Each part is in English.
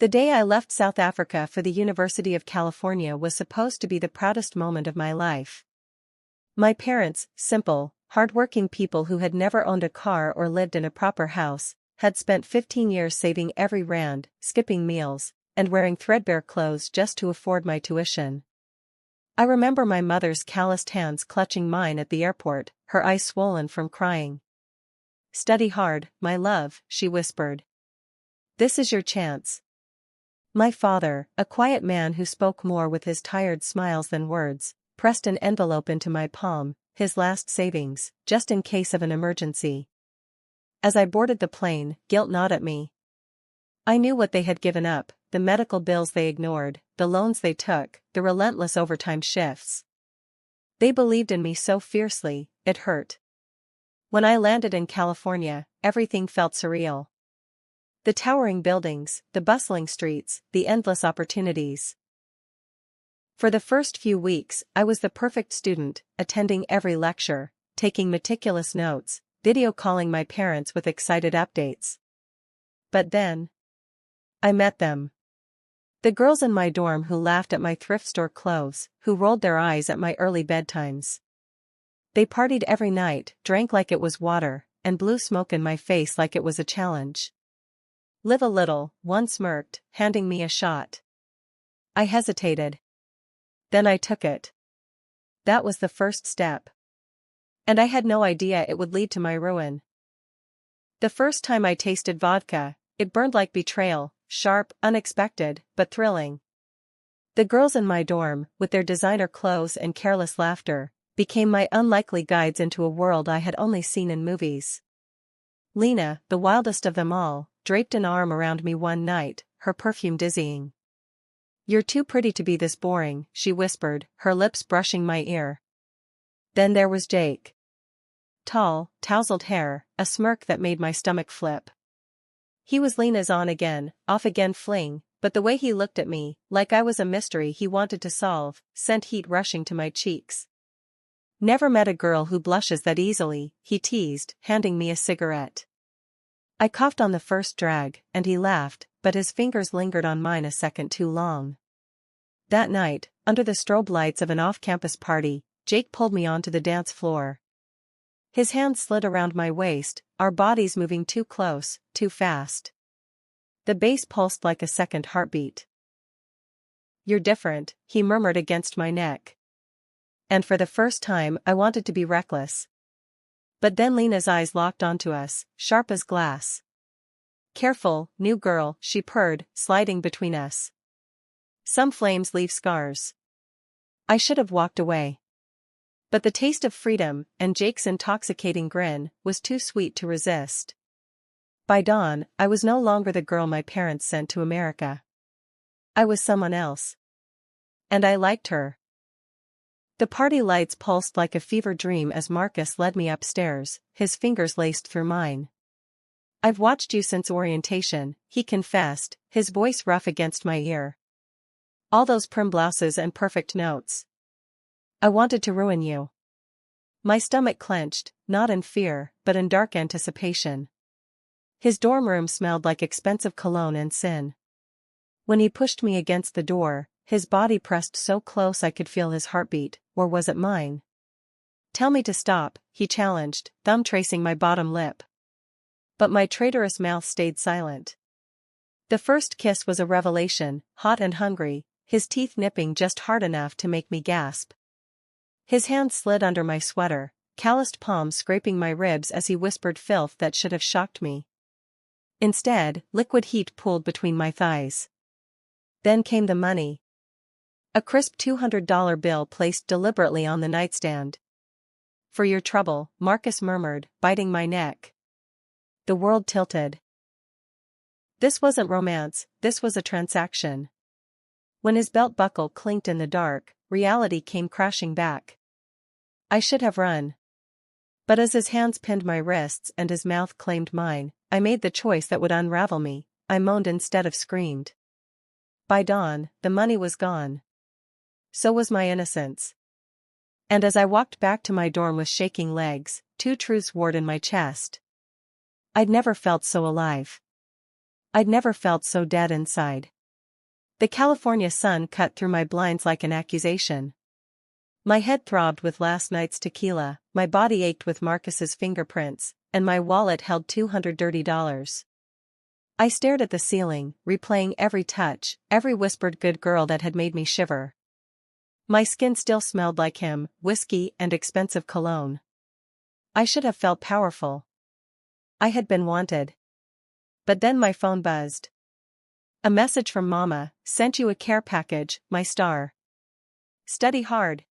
The day I left South Africa for the University of California was supposed to be the proudest moment of my life. My parents, simple, hardworking people who had never owned a car or lived in a proper house, had spent 15 years saving every rand, skipping meals, and wearing threadbare clothes just to afford my tuition. I remember my mother's calloused hands clutching mine at the airport, her eyes swollen from crying. "Study hard, my love," she whispered. "This is your chance." My father, a quiet man who spoke more with his tired smiles than words, pressed an envelope into my palm, his last savings, just in case of an emergency. As I boarded the plane, guilt gnawed at me. I knew what they had given up, the medical bills they ignored, the loans they took, the relentless overtime shifts. They believed in me so fiercely, it hurt. When I landed in California, everything felt surreal. The towering buildings, the bustling streets, the endless opportunities. For the first few weeks, I was the perfect student, attending every lecture, taking meticulous notes, video calling my parents with excited updates. But then, I met them. The girls in my dorm who laughed at my thrift store clothes, who rolled their eyes at my early bedtimes. They partied every night, drank like it was water, and blew smoke in my face like it was a challenge. "Live a little," one smirked, handing me a shot. I hesitated. Then I took it. That was the first step. And I had no idea it would lead to my ruin. The first time I tasted vodka, it burned like betrayal, sharp, unexpected, but thrilling. The girls in my dorm, with their designer clothes and careless laughter, became my unlikely guides into a world I had only seen in movies. Lena, the wildest of them all, draped an arm around me one night, her perfume dizzying. "You're too pretty to be this boring," she whispered, her lips brushing my ear. Then there was Jake. Tall, tousled hair, a smirk that made my stomach flip. He was Lena's on-again, off-again fling, but the way he looked at me, like I was a mystery he wanted to solve, sent heat rushing to my cheeks. "Never met a girl who blushes that easily," he teased, handing me a cigarette. I coughed on the first drag, and he laughed, but his fingers lingered on mine a second too long. That night, under the strobe lights of an off-campus party, Jake pulled me onto the dance floor. His hands slid around my waist, our bodies moving too close, too fast. The bass pulsed like a second heartbeat. "You're different," he murmured against my neck. And for the first time I wanted to be reckless. But then Lena's eyes locked onto us, sharp as glass. "Careful, new girl," she purred, sliding between us. "Some flames leave scars." I should have walked away. But the taste of freedom, and Jake's intoxicating grin, was too sweet to resist. By dawn, I was no longer the girl my parents sent to America. I was someone else. And I liked her. The party lights pulsed like a fever dream as Marcus led me upstairs, his fingers laced through mine. "I've watched you since orientation," he confessed, his voice rough against my ear. "All those prim blouses and perfect notes. I wanted to ruin you." My stomach clenched, not in fear, but in dark anticipation. His dorm room smelled like expensive cologne and sin. When he pushed me against the door, his body pressed so close I could feel his heartbeat, or was it mine? "Tell me to stop," he challenged, thumb tracing my bottom lip. But my traitorous mouth stayed silent. The first kiss was a revelation, hot and hungry, his teeth nipping just hard enough to make me gasp. His hand slid under my sweater, calloused palms scraping my ribs as he whispered filth that should have shocked me. Instead, liquid heat pooled between my thighs. Then came the money. A crisp $200 bill placed deliberately on the nightstand. "For your trouble," Marcus murmured, biting my neck. The world tilted. This wasn't romance, this was a transaction. When his belt buckle clinked in the dark, reality came crashing back. I should have run. But as his hands pinned my wrists and his mouth claimed mine, I made the choice that would unravel me. I moaned instead of screamed. By dawn, the money was gone. So was my innocence. And as I walked back to my dorm with shaking legs, two truths warred in my chest. I'd never felt so alive. I'd never felt so dead inside. The California sun cut through my blinds like an accusation. My head throbbed with last night's tequila, my body ached with Marcus's fingerprints, and my wallet held $200 dirty. I stared at the ceiling, replaying every touch, every whispered good girl that had made me shiver. My skin still smelled like him, whiskey and expensive cologne. I should have felt powerful. I had been wanted. But then my phone buzzed. A message from Mama, "Sent you a care package, my star. Study hard."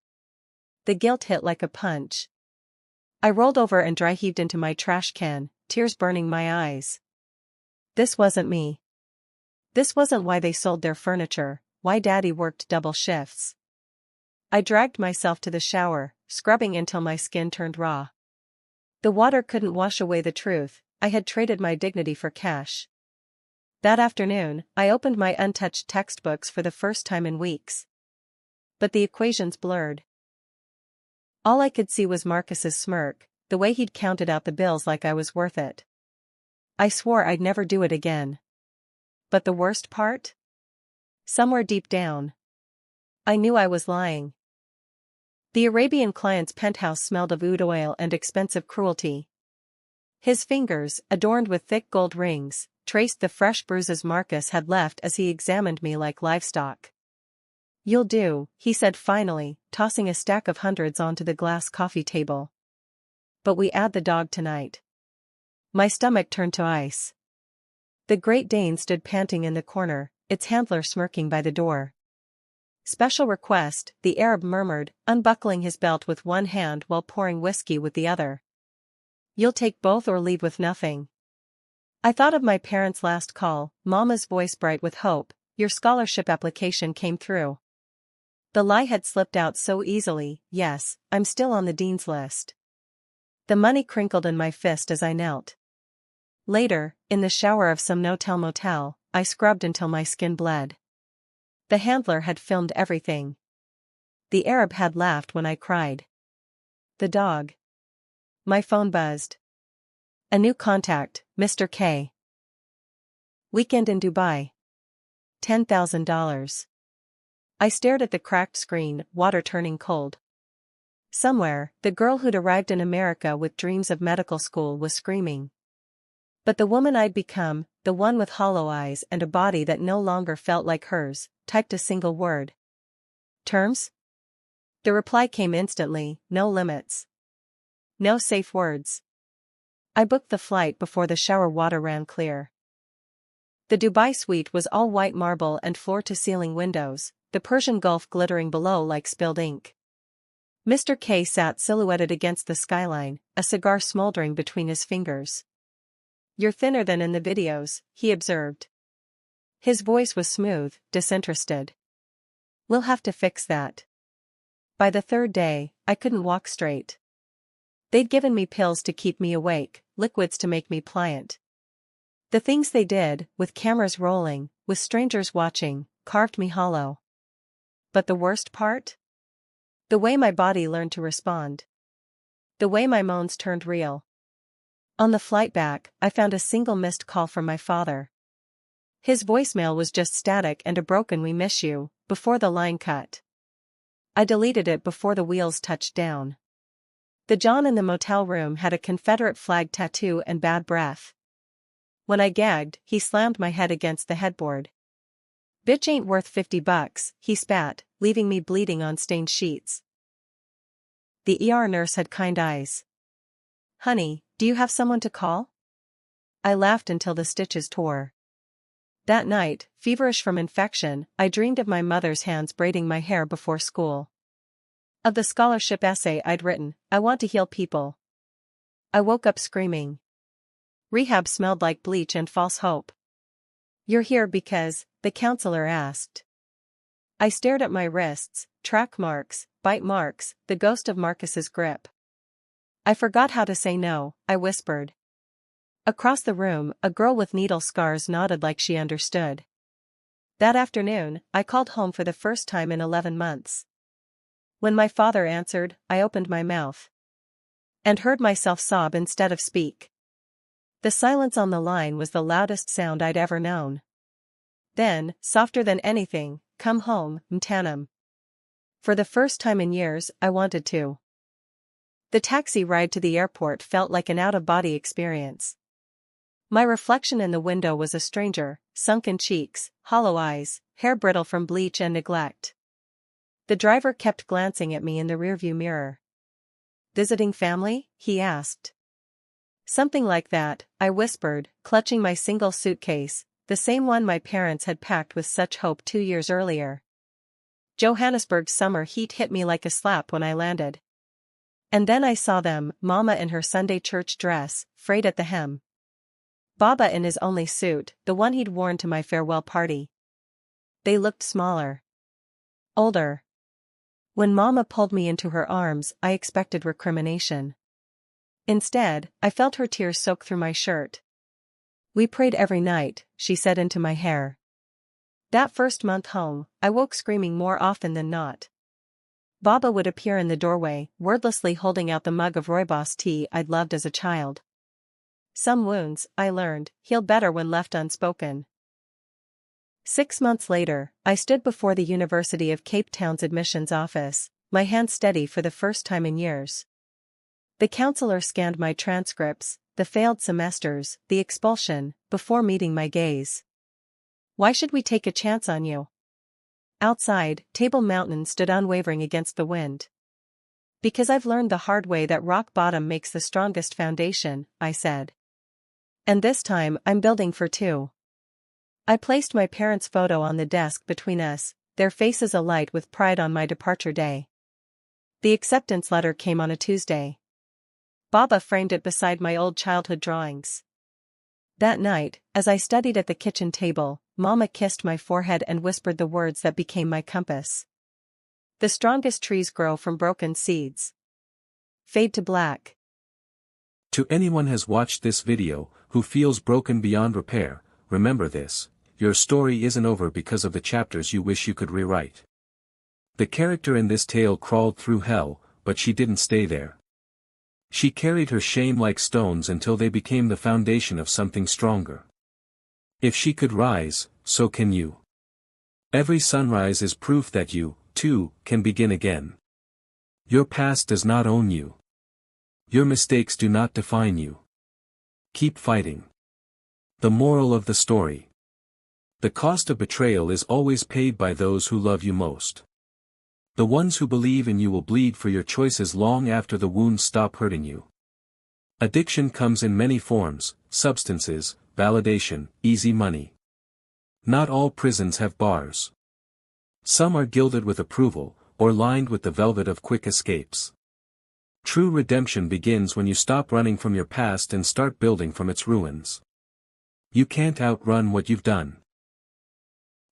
The guilt hit like a punch. I rolled over and dry heaved into my trash can, tears burning my eyes. This wasn't me. This wasn't why they sold their furniture, why Daddy worked double shifts. I dragged myself to the shower, scrubbing until my skin turned raw. The water couldn't wash away the truth, I had traded my dignity for cash. That afternoon, I opened my untouched textbooks for the first time in weeks. But the equations blurred. All I could see was Marcus's smirk, the way he'd counted out the bills like I was worth it. I swore I'd never do it again. But the worst part? Somewhere deep down, I knew I was lying. The Arabian client's penthouse smelled of oud oil and expensive cruelty. His fingers, adorned with thick gold rings, traced the fresh bruises Marcus had left as he examined me like livestock. "You'll do," he said finally, tossing a stack of hundreds onto the glass coffee table. "But we add the dog tonight." My stomach turned to ice. The Great Dane stood panting in the corner, its handler smirking by the door. "Special request," the Arab murmured, unbuckling his belt with one hand while pouring whiskey with the other. "You'll take both or leave with nothing." I thought of my parents' last call, Mama's voice bright with hope, "Your scholarship application came through." The lie had slipped out so easily, yes, I'm still on the dean's list. The money crinkled in my fist as I knelt. Later, in the shower of some no-tell motel, I scrubbed until my skin bled. The handler had filmed everything. The Arab had laughed when I cried. The dog. My phone buzzed. A new contact, Mr. K. Weekend in Dubai. $10,000. I stared at the cracked screen, water turning cold. Somewhere, the girl who'd arrived in America with dreams of medical school was screaming. But the woman I'd become, the one with hollow eyes and a body that no longer felt like hers, typed a single word. "Terms?" The reply came instantly, "No limits. No safe words." I booked the flight before the shower water ran clear. The Dubai suite was all white marble and floor-to-ceiling windows, the Persian Gulf glittering below like spilled ink. Mr. K sat silhouetted against the skyline, a cigar smoldering between his fingers. "You're thinner than in the videos," he observed. His voice was smooth, disinterested. "We'll have to fix that." By the third day, I couldn't walk straight. They'd given me pills to keep me awake, liquids to make me pliant. The things they did, with cameras rolling, with strangers watching, carved me hollow. But the worst part? The way my body learned to respond. The way my moans turned real. On the flight back, I found a single missed call from my father. His voicemail was just static and a broken "We miss you," before the line cut. I deleted it before the wheels touched down. The John in the motel room had a Confederate flag tattoo and bad breath. When I gagged, he slammed my head against the headboard. "Bitch ain't worth $50, he spat, leaving me bleeding on stained sheets. The ER nurse had kind eyes. "Honey, do you have someone to call?" I laughed until the stitches tore. That night, feverish from infection, I dreamed of my mother's hands braiding my hair before school. Of the scholarship essay I'd written, "I want to heal people." I woke up screaming. Rehab smelled like bleach and false hope. "You're here because," the counselor asked. I stared at my wrists, track marks, bite marks, the ghost of Marcus's grip. "I forgot how to say no," I whispered. Across the room, a girl with needle scars nodded like she understood. That afternoon, I called home for the first time in 11 months. When my father answered, I opened my mouth. And heard myself sob instead of speak. The silence on the line was the loudest sound I'd ever known. Then, softer than anything, "Come home, Mtanam." For the first time in years, I wanted to. The taxi ride to the airport felt like an out-of-body experience. My reflection in the window was a stranger, sunken cheeks, hollow eyes, hair brittle from bleach and neglect. The driver kept glancing at me in the rearview mirror. "Visiting family?" he asked. "Something like that," I whispered, clutching my single suitcase, the same one my parents had packed with such hope 2 years earlier. Johannesburg's summer heat hit me like a slap when I landed. And then I saw them, Mama in her Sunday church dress, frayed at the hem. Baba in his only suit, the one he'd worn to my farewell party. They looked smaller. Older. When Mama pulled me into her arms, I expected recrimination. Instead, I felt her tears soak through my shirt. "We prayed every night," she said into my hair. That first month home, I woke screaming more often than not. Baba would appear in the doorway, wordlessly holding out the mug of rooibos tea I'd loved as a child. Some wounds, I learned, heal better when left unspoken. 6 months later, I stood before the University of Cape Town's admissions office, my hand steady for the first time in years. The counselor scanned my transcripts, the failed semesters, the expulsion, before meeting my gaze. "Why should we take a chance on you?" Outside, Table Mountain stood unwavering against the wind. "Because I've learned the hard way that rock bottom makes the strongest foundation," I said. "And this time I'm building for two." I placed my parents' photo on the desk between us, their faces alight with pride on my departure day. The acceptance letter came on a Tuesday. Baba framed it beside my old childhood drawings. That night, as I studied at the kitchen table, Mama kissed my forehead and whispered the words that became my compass. "The strongest trees grow from broken seeds." Fade to black. To anyone has watched this video, who feels broken beyond repair, remember this: your story isn't over because of the chapters you wish you could rewrite. The character in this tale crawled through hell, but she didn't stay there. She carried her shame like stones until they became the foundation of something stronger. If she could rise, so can you. Every sunrise is proof that you, too, can begin again. Your past does not own you. Your mistakes do not define you. Keep fighting. The moral of the story: the cost of betrayal is always paid by those who love you most. The ones who believe in you will bleed for your choices long after the wounds stop hurting you. Addiction comes in many forms: substances, validation, easy money. Not all prisons have bars. Some are gilded with approval, or lined with the velvet of quick escapes. True redemption begins when you stop running from your past and start building from its ruins. You can't outrun what you've done.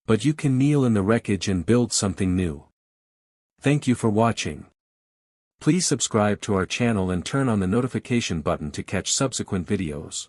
But you can kneel in the wreckage and build something new. Thank you for watching. Please subscribe to our channel and turn on the notification button to catch subsequent videos.